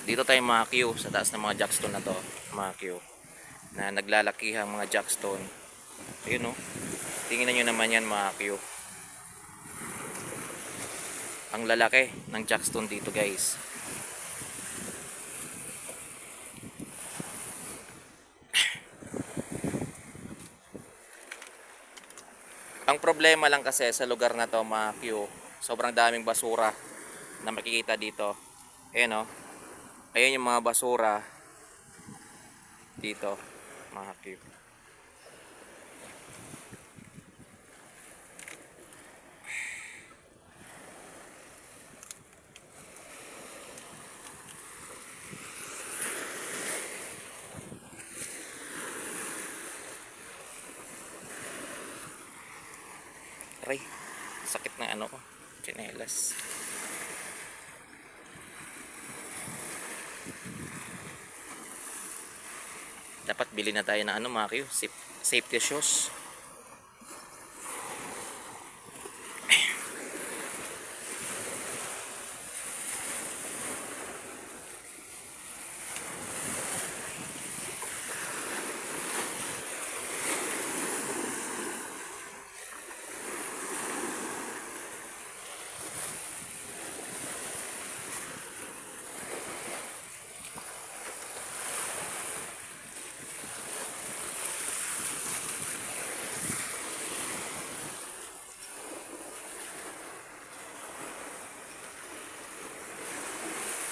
Dito tayo mga Q sa taas ng mga jackstone na to, mga Q, na naglalakihang mga jackstone. Ayun, no, tingnan nyo naman yan mga Q, ang lalaki ng jackstone dito guys. Ang problema lang kasi sa lugar na to mga Q, sobrang daming basura na makikita dito. Ayan, no, ayan yung mga basura dito mga Q. Aray, sakit na ano ko, tsinelas. Dapat bili na tayo ng ano mga Q, safety shoes.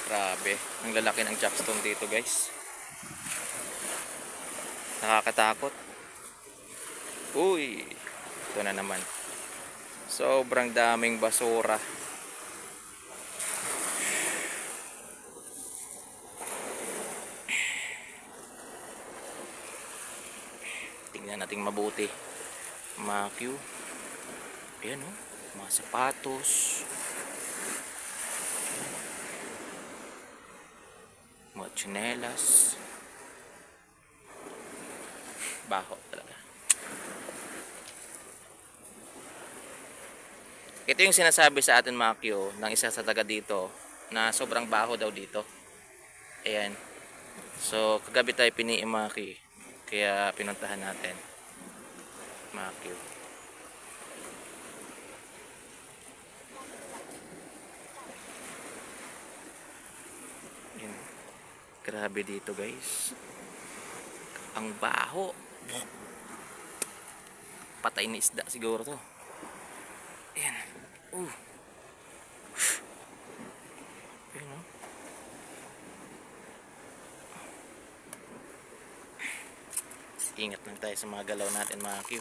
Grabe, ang lalaki ng jackstone dito guys. Nakakatakot. Uy, ito na naman. Sobrang daming basura. Tingnan natin mabuti. Mga Q. Ayan, oh, mga sapatos. Mga tsinelas. Baho talaga. Ito yung sinasabi sa atin mga Q ng isa sa taga dito na sobrang baho daw dito. Ayan. So kagabi tayo piniim mga Q, kaya pinuntahan natin mga Q. Ayan. Grabe dito guys. Ang baho. Patay na isda siguro to. Ayan. Ayan, oh. Ingat lang tayo sa mga galaw natin mga Q.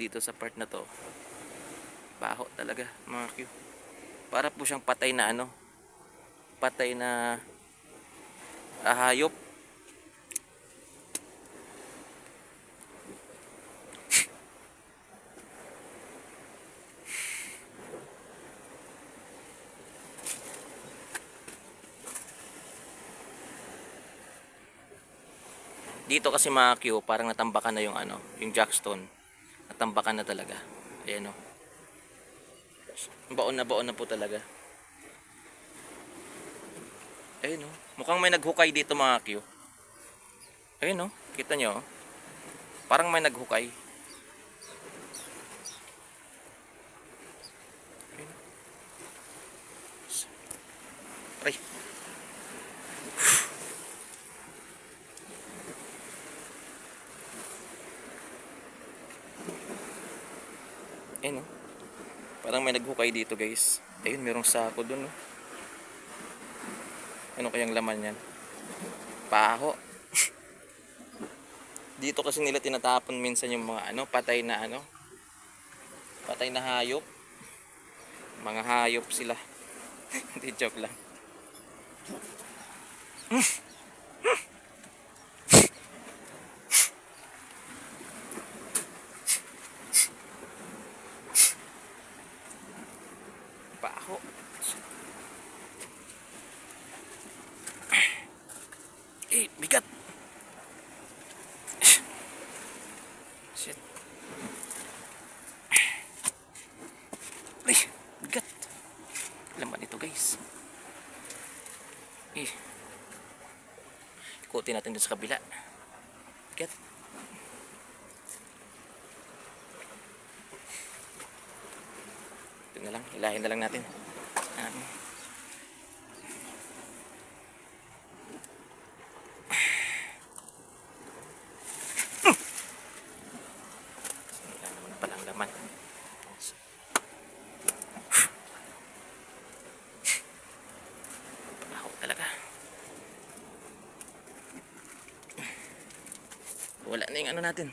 Dito sa part na to, baho talaga mga Q. Para po siyang patay na ano, patay na hayop. Dito kasi mga Q, parang natambakan na yung ano, yung jackstone. Natambakan na talaga. Ayan, oh. Baon na po talaga. Ayun, oh. Mukhang may naghukay dito mga Q. Ayun, oh. Kita nyo, oh. Parang may naghukay. Ayun. Aray. Ayun, oh. Parang may naghukay dito guys. Ayun, merong sako dun, oh. Ano kayang laman yan? Paho. Dito kasi nila tinatapon minsan yung mga ano, patay na hayop. Mga hayop sila. Hindi, joke lang. Paho. Eh, bigat. Ikutin natin dun sa kabila. Get. Ito na lang, hilahin na lang natin. Wala naman palang laman. Baho talaga. Wala na yung ano natin.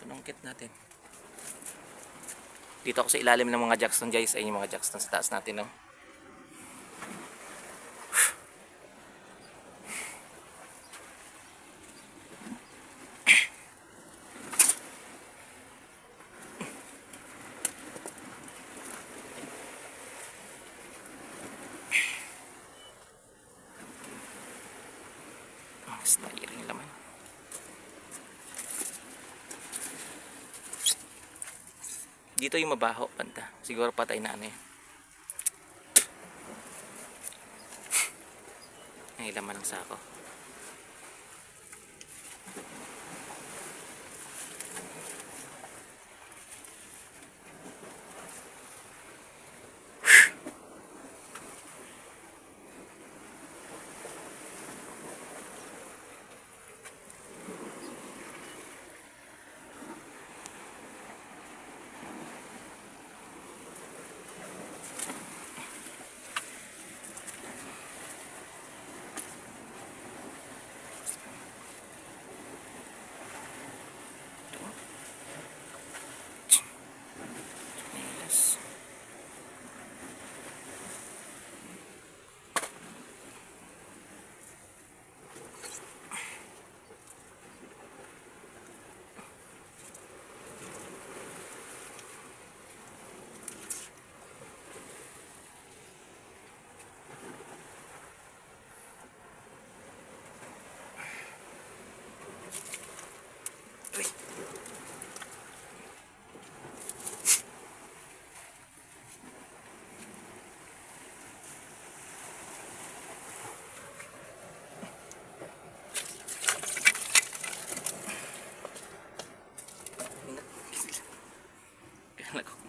Panungkit natin. Dito ako sa ilalim ng mga jackstone guys. Ayun yung mga jackstone sa taas natin, no? Styling laman. Dito yung mabaho, banda. Siguro patay na ano yan. Ay, laman ng sako.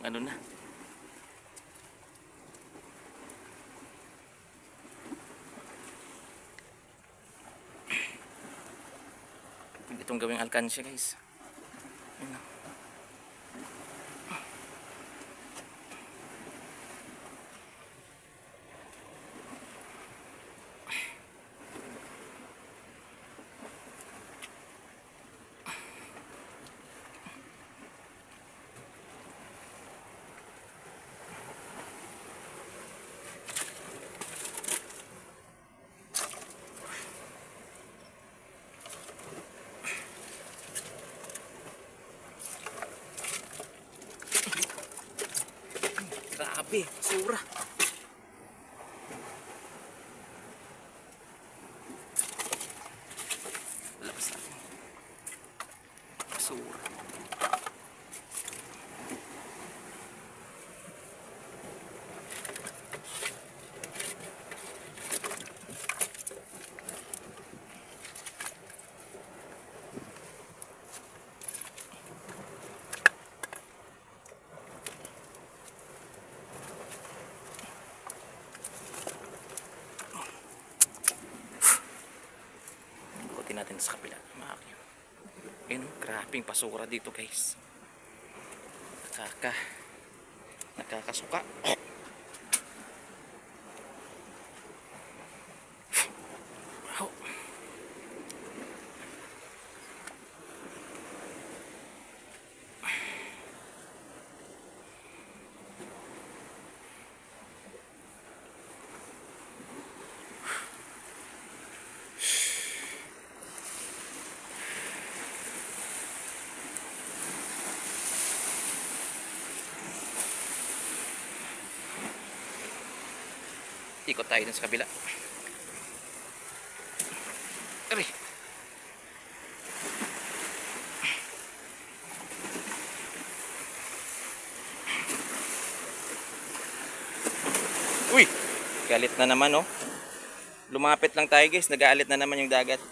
Ano na? Itong gawing alkansya guys. Ayun. Grabe, basura. Labas na. Basura. Natin sa kabila. Ayun, grabing pasura dito guys. Nakakasuka. Wow. Ikot tayo dun sa kabila. Aray. Uy! Galit na naman, oh. Lumapit lang tayo guys. Nag-aalit na naman yung dagat.